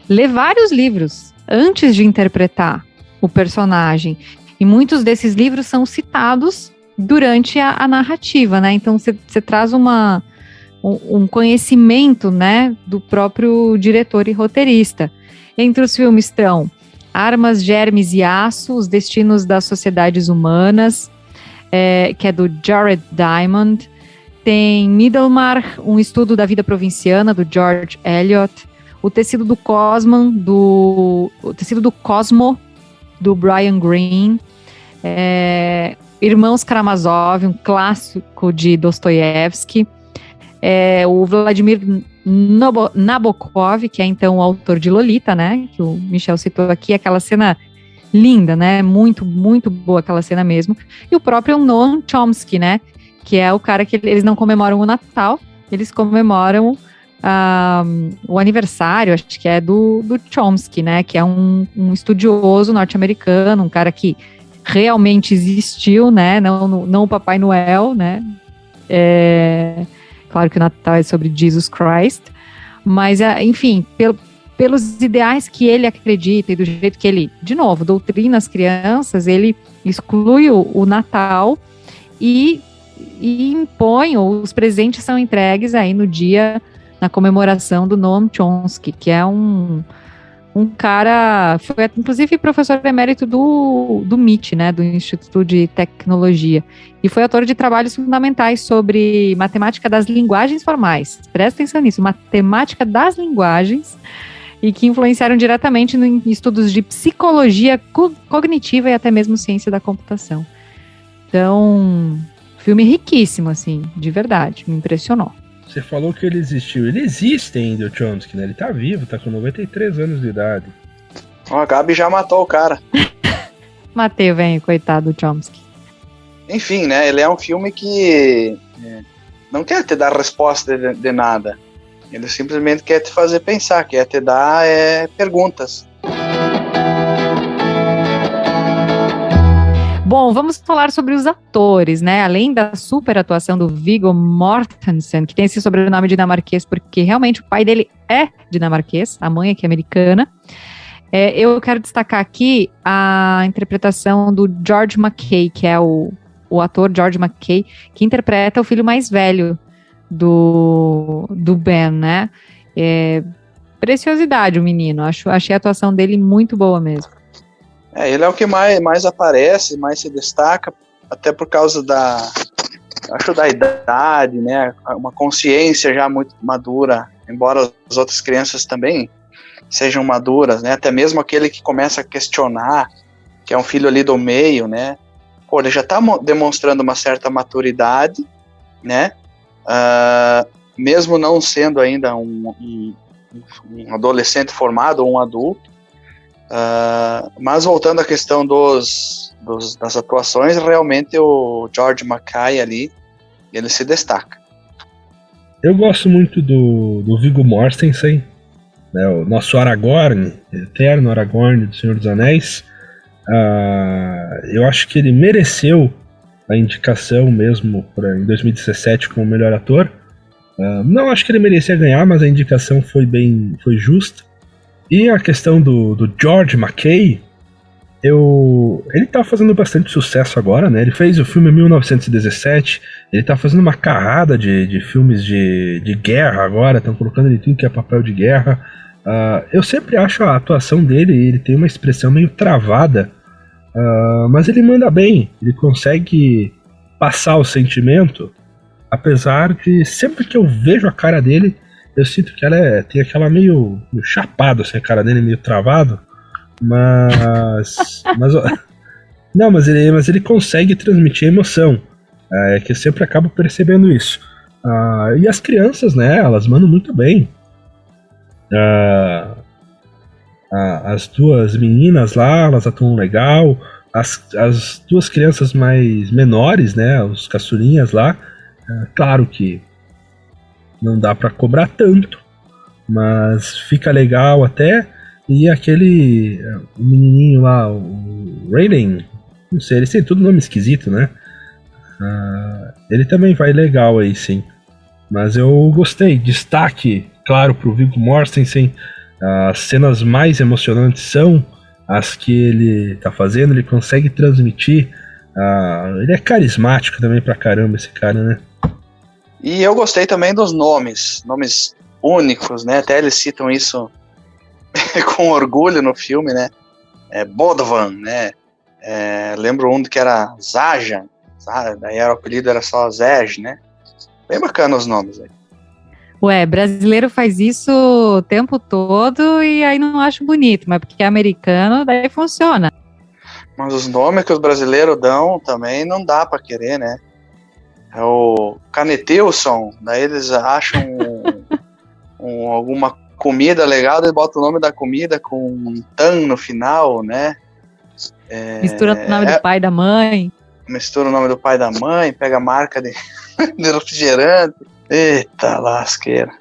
ler vários livros antes de interpretar o personagem. E muitos desses livros são citados durante a narrativa, né? Então você traz um conhecimento, né, do próprio diretor e roteirista. Entre os filmes estão Armas, Germes e Aço, Os Destinos das Sociedades Humanas, que é do Jared Diamond. Tem Middlemar, Um Estudo da Vida Provinciana, do George Eliot. O Tecido do Cosmo, do Brian Greene. Irmãos Karamazov, um clássico de Dostoiévski. O Vladimir Nabokov, que é então o autor de Lolita, né? Que o Michel citou aqui, aquela cena linda, né? Muito, muito boa aquela cena mesmo. E o próprio Noam Chomsky, né? Que é o cara que eles não comemoram o Natal, eles comemoram o aniversário, acho que é do Chomsky, né? Que é um estudioso norte-americano, um cara que realmente existiu, né? Não o Papai Noel, né? Claro que o Natal é sobre Jesus Christ, mas, enfim, pelos ideais que ele acredita e do jeito que ele, de novo, doutrina as crianças, ele exclui o Natal e impõe, ou os presentes são entregues aí no dia, na comemoração do Noam Chomsky, que é um cara, foi inclusive professor emérito do MIT, né, do Instituto de Tecnologia, e foi autor de trabalhos fundamentais sobre matemática das linguagens formais. Presta atenção nisso, matemática das linguagens, e que influenciaram diretamente em estudos de psicologia cognitiva e até mesmo ciência da computação. Então, filme riquíssimo, assim, de verdade, me impressionou. Você falou que ele existiu. Ele existe ainda, o Chomsky, né? Ele tá vivo, tá com 93 anos de idade. A Gabi já matou o cara. Matei, velho, coitado do Chomsky. Enfim, né? Ele é um filme que não quer te dar resposta de nada. Ele simplesmente quer te fazer pensar, quer te dar perguntas. Bom, vamos falar sobre os atores, né? Além da super atuação do Viggo Mortensen, que tem esse sobrenome dinamarquês, porque realmente o pai dele é dinamarquês, a mãe aqui é americana. Eu quero destacar aqui a interpretação do George McKay, que é o ator George McKay, que interpreta o filho mais velho do Ben, né? Preciosidade o menino, achei a atuação dele muito boa mesmo. Ele é o que mais aparece, mais se destaca, até por causa da idade, né? Uma consciência já muito madura, embora as outras crianças também sejam maduras, né? Até mesmo aquele que começa a questionar, que é um filho ali do meio, né? Pô, ele já está demonstrando uma certa maturidade, né? Mesmo não sendo ainda um adolescente formado ou um adulto. Mas voltando à questão das atuações, realmente o George McKay ali, ele se destaca. Eu gosto muito do Viggo Mortensen, né, o nosso Aragorn, eterno Aragorn do Senhor dos Anéis. Eu acho que ele mereceu a indicação mesmo em 2017 como melhor ator. Não acho que ele merecia ganhar, mas a indicação foi justa. E a questão do George McKay, ele tá fazendo bastante sucesso agora, né? Ele fez o filme 1917, ele tá fazendo uma carrada de filmes de guerra agora, estão colocando ele tudo que é papel de guerra. Eu sempre acho a atuação dele, ele tem uma expressão meio travada, mas ele manda bem, ele consegue passar o sentimento, apesar de sempre que eu vejo a cara dele, eu sinto que ela tem aquela meio chapado, assim, a cara dele meio travado, mas ele consegue transmitir emoção, que eu sempre acabo percebendo isso. E as crianças, né, elas mandam muito bem. As duas meninas lá, elas atuam legal, as duas crianças mais menores, né, os caçulinhas lá, claro que não dá pra cobrar tanto, mas fica legal até. E aquele o menininho lá, o Raylan, não sei, eles têm tudo nome esquisito, né? Ele também vai legal aí, sim. Mas eu gostei. Destaque, claro, pro Viggo Mortensen. As cenas mais emocionantes são as que ele tá fazendo, ele consegue transmitir. Ele é carismático também pra caramba, esse cara, né? E eu gostei também dos nomes únicos, né? Até eles citam isso com orgulho no filme, né? Bodvan, né? Lembro um que era Zajan, daí o apelido era só Zej, né? Bem bacana os nomes aí. Brasileiro faz isso o tempo todo e aí não acho bonito, mas porque é americano, daí funciona. Mas os nomes que os brasileiros dão também não dá pra querer, né? É o Canetilson, daí eles acham alguma comida legal, eles botam o nome da comida com um tan no final, né? Mistura o nome do pai e da mãe. Mistura o nome do pai e da mãe, pega a marca de refrigerante. Eita lasqueira.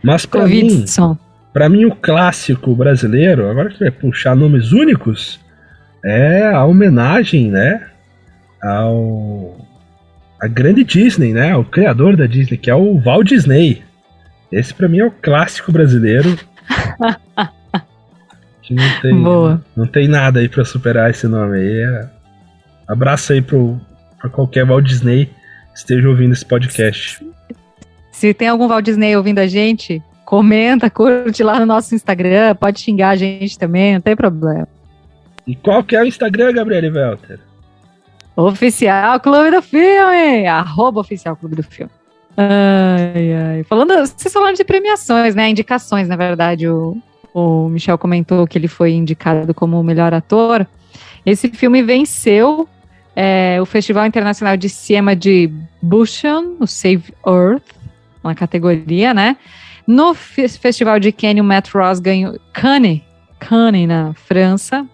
Mas pra mim o clássico brasileiro, agora que vai puxar nomes únicos, é a homenagem, né, a grande Disney, né, o criador da Disney, que é o Walt Disney. Esse pra mim é o clássico brasileiro. Que não tem, Boa. Não tem nada aí pra superar esse nome aí. Abraço aí pra qualquer Walt Disney que esteja ouvindo esse podcast. Se tem algum Walt Disney ouvindo a gente, comenta, curte lá no nosso Instagram, pode xingar a gente também, não tem problema. E qual que é o Instagram, Gabriele Welter? Oficial Clube do Filme, @Oficial Clube do Filme. Ai. Vocês falaram de premiações, né? Indicações, na verdade. O Michel comentou que ele foi indicado como o melhor ator. Esse filme venceu o Festival Internacional de Cinema de Busan, o Save Earth, na categoria, né? No Festival de Cannes, o Matt Ross ganhou Cannes, na França.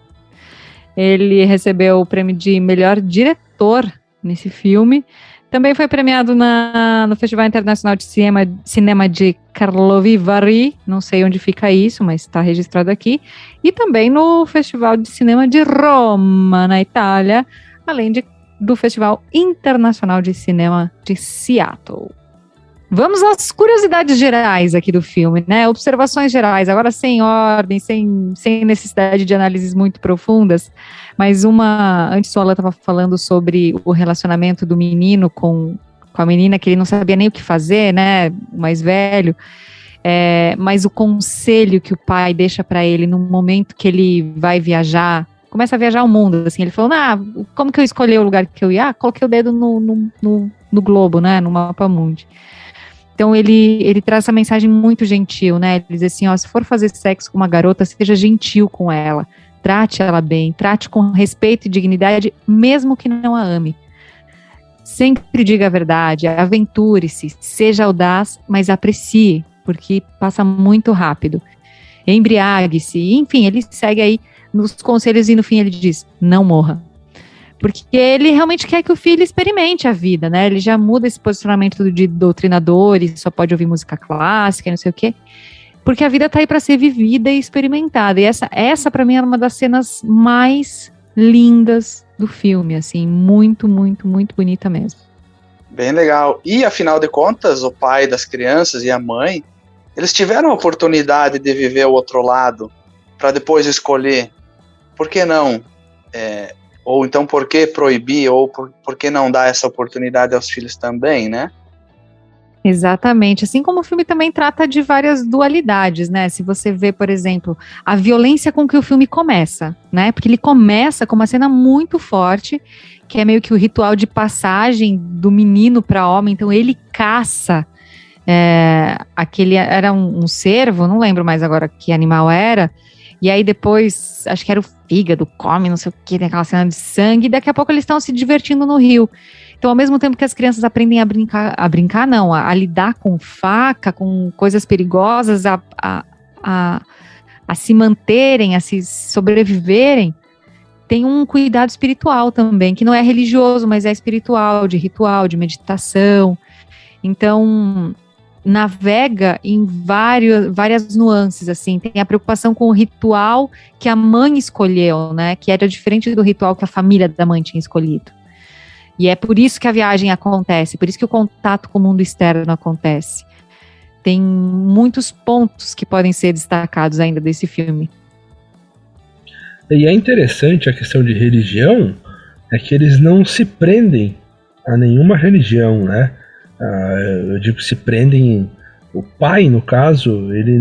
Ele recebeu o prêmio de melhor diretor nesse filme. Também foi premiado no Festival Internacional de Cinema de Karlovy Vary, não sei onde fica isso, mas está registrado aqui. E também no Festival de Cinema de Roma, na Itália, além do Festival Internacional de Cinema de Seattle. Vamos às curiosidades gerais aqui do filme, né? Observações gerais, agora sem ordem, sem necessidade de análises muito profundas, mas antes o Alan estava falando sobre o relacionamento do menino com a menina, que ele não sabia nem o que fazer, né? O mais velho, mas o conselho que o pai deixa para ele no momento que ele vai viajar, começa a viajar o mundo, assim, ele falou, como que eu escolhi o lugar que eu ia? Coloquei o dedo no globo, né? No mapa mundi. Então, ele traz essa mensagem muito gentil, né? Ele diz assim, se for fazer sexo com uma garota, seja gentil com ela. Trate ela bem, trate com respeito e dignidade, mesmo que não a ame. Sempre diga a verdade, aventure-se, seja audaz, mas aprecie, porque passa muito rápido. Embriague-se, enfim, ele segue aí nos conselhos e no fim ele diz, não morra. Porque ele realmente quer que o filho experimente a vida, né? Ele já muda esse posicionamento de doutrinador e só pode ouvir música clássica e não sei o quê. Porque a vida tá aí para ser vivida e experimentada. E essa para mim é uma das cenas mais lindas do filme, assim, muito, muito, muito bonita mesmo. Bem legal. E, afinal de contas, o pai das crianças e a mãe, eles tiveram a oportunidade de viver o outro lado para depois escolher. Por que não? Ou então, por que proibir? Ou por que não dar essa oportunidade aos filhos também, né? Exatamente. Assim como o filme também trata de várias dualidades, né? Se você vê, por exemplo, a violência com que o filme começa, né? Porque ele começa com uma cena muito forte, que é meio que o ritual de passagem do menino para homem. Então, ele caça era um cervo, não lembro mais agora que animal era. E aí depois, acho que era o fígado, come, não sei o que, tem aquela cena de sangue, e daqui a pouco eles estão se divertindo no rio. Então, ao mesmo tempo que as crianças aprendem a lidar com faca, com coisas perigosas, a se manterem, a se sobreviverem, tem um cuidado espiritual também, que não é religioso, mas é espiritual, de ritual, de meditação. Então, navega em várias nuances, assim, tem a preocupação com o ritual que a mãe escolheu, né, que era diferente do ritual que a família da mãe tinha escolhido. E é por isso que a viagem acontece, por isso que o contato com o mundo externo acontece. Tem muitos pontos que podem ser destacados ainda desse filme. E é interessante a questão de religião, é que eles não se prendem a nenhuma religião, né? Eu digo, se prendem. O pai, no caso, ele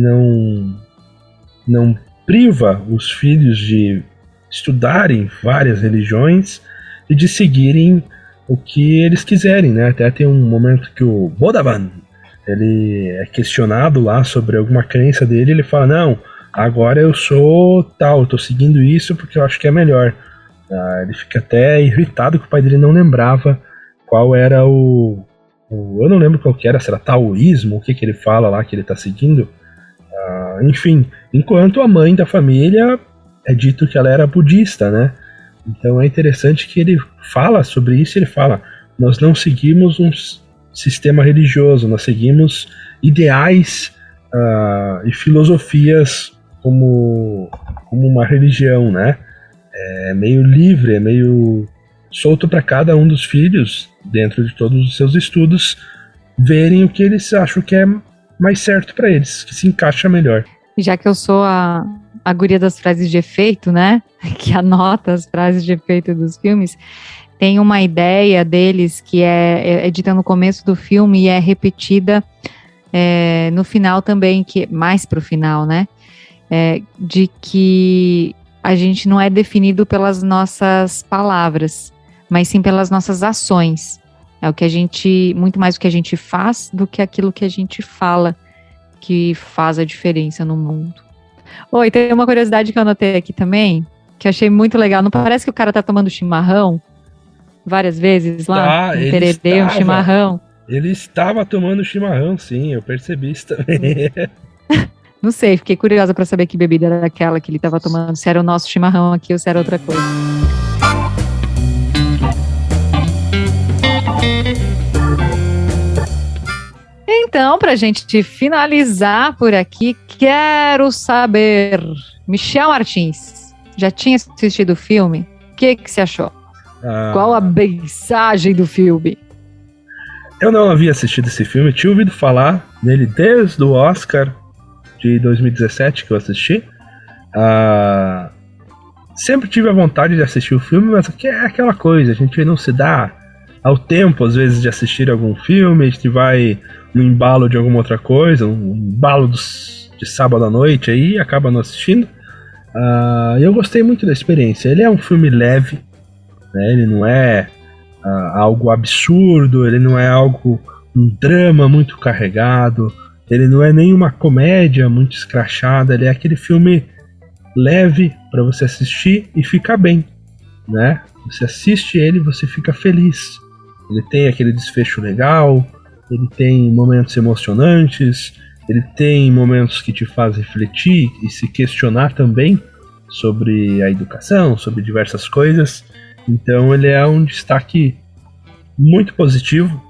não priva os filhos de estudarem várias religiões e de seguirem o que eles quiserem, né? Até tem um momento que o Bodavan, ele é questionado lá sobre alguma crença dele, ele fala, não, agora eu sou tal, eu tô seguindo isso porque eu acho que é melhor. Ele fica até irritado que o pai dele não lembrava qual era eu não lembro qual que era, se era taoísmo, o que ele fala lá que ele tá seguindo. Enfim, enquanto a mãe da família é dito que ela era budista, né? Então é interessante que ele fala sobre isso, ele fala, nós não seguimos um sistema religioso, nós seguimos ideais e filosofias como uma religião, né? É meio livre, é meio solto para cada um dos filhos, dentro de todos os seus estudos, verem o que eles acham que é mais certo para eles, que se encaixa melhor. E já que eu sou a a guria das frases de efeito, né? Que anota as frases de efeito dos filmes. Tem uma ideia deles que é dita no começo do filme e é repetida no final também, que mais pro final, né? De que a gente não é definido pelas nossas palavras, mas sim pelas nossas ações. É o que a gente, muito mais o que a gente faz do que aquilo que a gente fala, que faz a diferença no mundo. Oi, tem uma curiosidade que eu anotei aqui também, que eu achei muito legal. Não parece que o cara tá tomando chimarrão várias vezes lá? Um tererê, um chimarrão. Ele estava tomando chimarrão, sim, eu percebi isso também. Não sei, fiquei curiosa pra saber que bebida era aquela que ele tava tomando, se era o nosso chimarrão aqui ou se era outra coisa. Então, pra gente finalizar por aqui, quero saber, Michel Martins, já tinha assistido o filme? O que você achou? Qual a mensagem do filme? Eu não havia assistido esse filme, tinha ouvido falar nele desde o Oscar de 2017 que eu assisti. Sempre tive a vontade de assistir o filme, mas é aquela coisa, a gente não se dá ao tempo, às vezes, de assistir algum filme, a gente vai no embalo de alguma outra coisa, um embalo de sábado à noite aí, e acaba não assistindo. Eu gostei muito da experiência. Ele é um filme leve, né? Ele não é algo absurdo, ele não é um drama muito carregado, ele não é nenhuma comédia muito escrachada, ele é aquele filme leve para você assistir e ficar bem, né? Você assiste ele e você fica feliz. Ele tem aquele desfecho legal, ele tem momentos emocionantes, ele tem momentos que te fazem refletir e se questionar também sobre a educação, sobre diversas coisas. Então ele é um destaque muito positivo.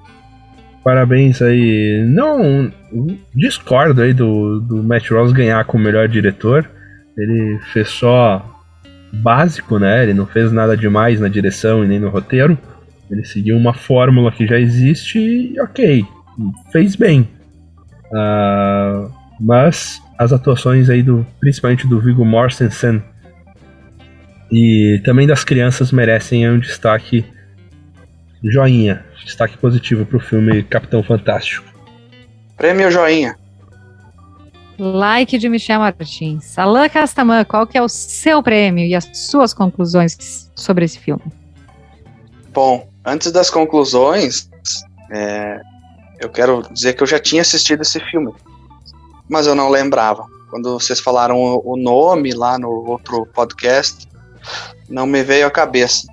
Parabéns aí. Não discordo aí do Matt Ross ganhar como melhor diretor. Ele fez só básico, né? Ele não fez nada demais na direção e nem no roteiro. Ele seguiu uma fórmula que já existe e ok, fez bem. Mas as atuações aí principalmente do Viggo Mortensen e também das crianças merecem um destaque joinha, destaque positivo pro filme Capitão Fantástico. Prêmio joinha. Like de Michel Martins. Alain Castaman, qual que é o seu prêmio e as suas conclusões sobre esse filme? Bom, antes das conclusões, eu quero dizer que eu já tinha assistido esse filme, mas eu não lembrava. Quando vocês falaram o nome lá no outro podcast, não me veio à cabeça.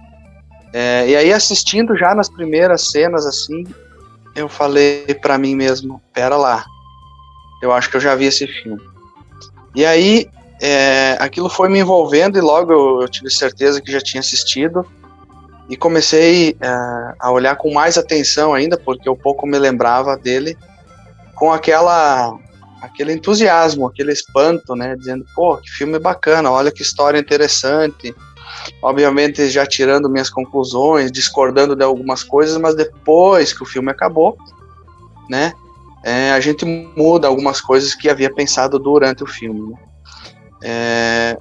E aí, assistindo já nas primeiras cenas, assim, eu falei pra mim mesmo, pera lá, eu acho que eu já vi esse filme. E aí, aquilo foi me envolvendo e logo eu tive certeza que já tinha assistido e comecei a olhar com mais atenção ainda, porque eu pouco me lembrava dele, com aquele entusiasmo, aquele espanto, né, dizendo, pô, que filme bacana, olha que história interessante. Obviamente já tirando minhas conclusões, discordando de algumas coisas, mas depois que o filme acabou, né, a gente muda algumas coisas que havia pensado durante o filme, né?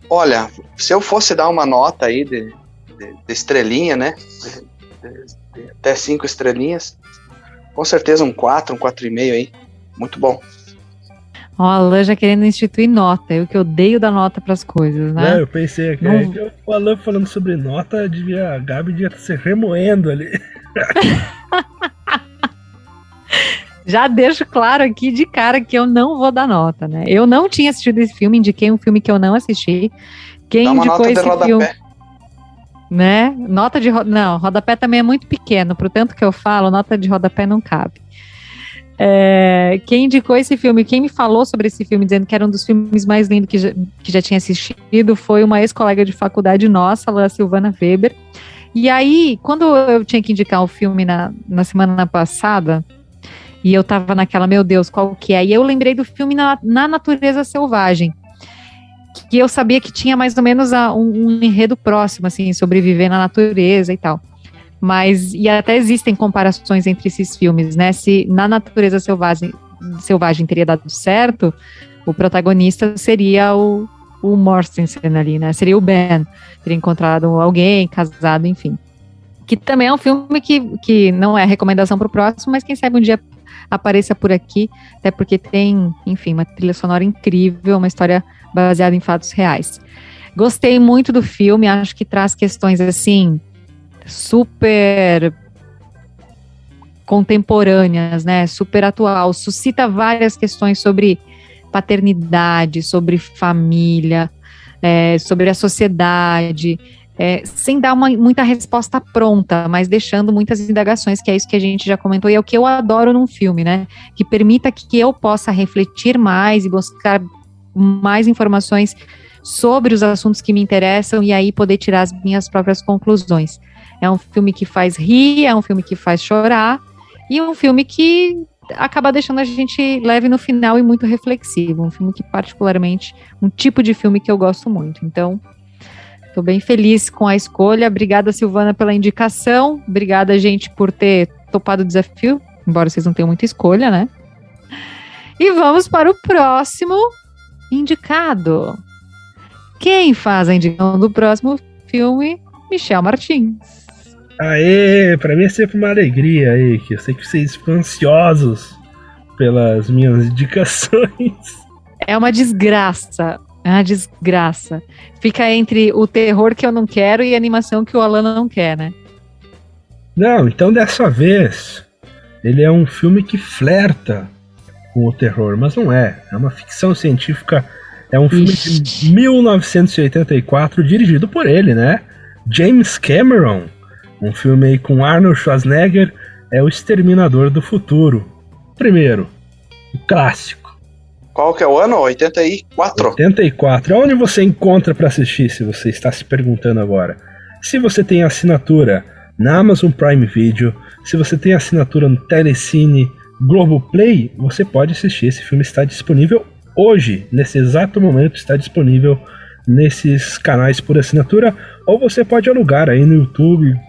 Olha, se eu fosse dar uma nota aí de estrelinha, né, de até 5 estrelinhas, com certeza um 4, um 4,5 aí, muito bom. Ó, a Alain já querendo instituir nota, eu que odeio dar nota pras coisas, né? Eu pensei que o Alain falando sobre nota, a Gabi devia estar se remoendo ali. Já deixo claro aqui de cara que eu não vou dar nota, né? Eu não tinha assistido esse filme, indiquei um filme que eu não assisti. Quem indicou esse filme? Né? Nota de não, rodapé também é muito pequeno, pro tanto que eu falo, nota de rodapé não cabe. Quem indicou esse filme, quem me falou sobre esse filme, dizendo que era um dos filmes mais lindos que já tinha assistido, foi uma ex-colega de faculdade nossa, a Silvana Weber. E aí, quando eu tinha que indicar o filme na semana passada, e eu tava naquela, meu Deus, qual que é? E eu lembrei do filme Na Natureza Selvagem, que eu sabia que tinha mais ou menos um enredo próximo, assim, sobreviver na natureza e tal. E até existem comparações entre esses filmes, né? Se Na Natureza Selvagem teria dado certo, o protagonista seria o Mortensen ali, né? Seria o Ben. Teria encontrado alguém, casado, enfim. Que também é um filme que não é recomendação para o próximo, mas quem sabe um dia apareça por aqui, até porque tem, enfim, uma trilha sonora incrível, uma história baseada em fatos reais. Gostei muito do filme, acho que traz questões, assim, super contemporâneas, né? Super atual, suscita várias questões sobre paternidade, sobre família, sobre a sociedade, sem dar muita resposta pronta, mas deixando muitas indagações, que é isso que a gente já comentou, e é o que eu adoro num filme, né? Que permita que eu possa refletir mais e buscar mais informações sobre os assuntos que me interessam e aí poder tirar as minhas próprias conclusões. É um filme que faz rir, é um filme que faz chorar, e um filme que acaba deixando a gente leve no final e muito reflexivo. Um filme que particularmente, um tipo de filme que eu gosto muito. Então, estou bem feliz com a escolha. Obrigada, Silvana, pela indicação. Obrigada, gente, por ter topado o desafio, embora vocês não tenham muita escolha, né? E vamos para o próximo indicado. Quem faz a indicação do próximo filme? Michel Martins. Aê, pra mim é sempre uma alegria aí, que eu sei que vocês ficam ansiosos pelas minhas indicações. É uma desgraça. É uma desgraça. Fica entre o terror que eu não quero e a animação que o Alana não quer, né? Não, então dessa vez, ele é um filme que flerta com o terror, mas não é. É uma ficção científica, é um filme de 1984, dirigido por ele, né? James Cameron. Um filme aí com Arnold Schwarzenegger, é O Exterminador do Futuro. Primeiro, o clássico. Qual que é o ano? 84? 84. Onde você encontra para assistir, se você está se perguntando agora? Se você tem assinatura na Amazon Prime Video, se você tem assinatura no Telecine, Globoplay, você pode assistir. Esse filme está disponível hoje, nesse exato momento, está disponível nesses canais por assinatura, ou você pode alugar aí no YouTube,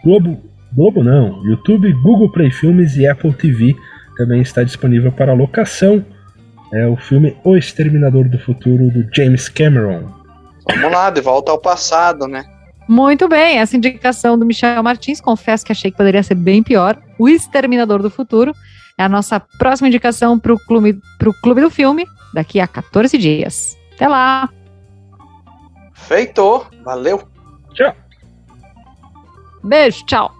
YouTube, Google Play Filmes e Apple TV, também está disponível para locação. É o filme O Exterminador do Futuro, do James Cameron. Vamos lá, de volta ao passado, né? Muito bem, essa indicação do Michel Martins, confesso que achei que poderia ser bem pior. O Exterminador do Futuro é a nossa próxima indicação para o Clube do Filme, daqui a 14 dias. Até lá! Feito! Valeu! Tchau! Beijo, tchau!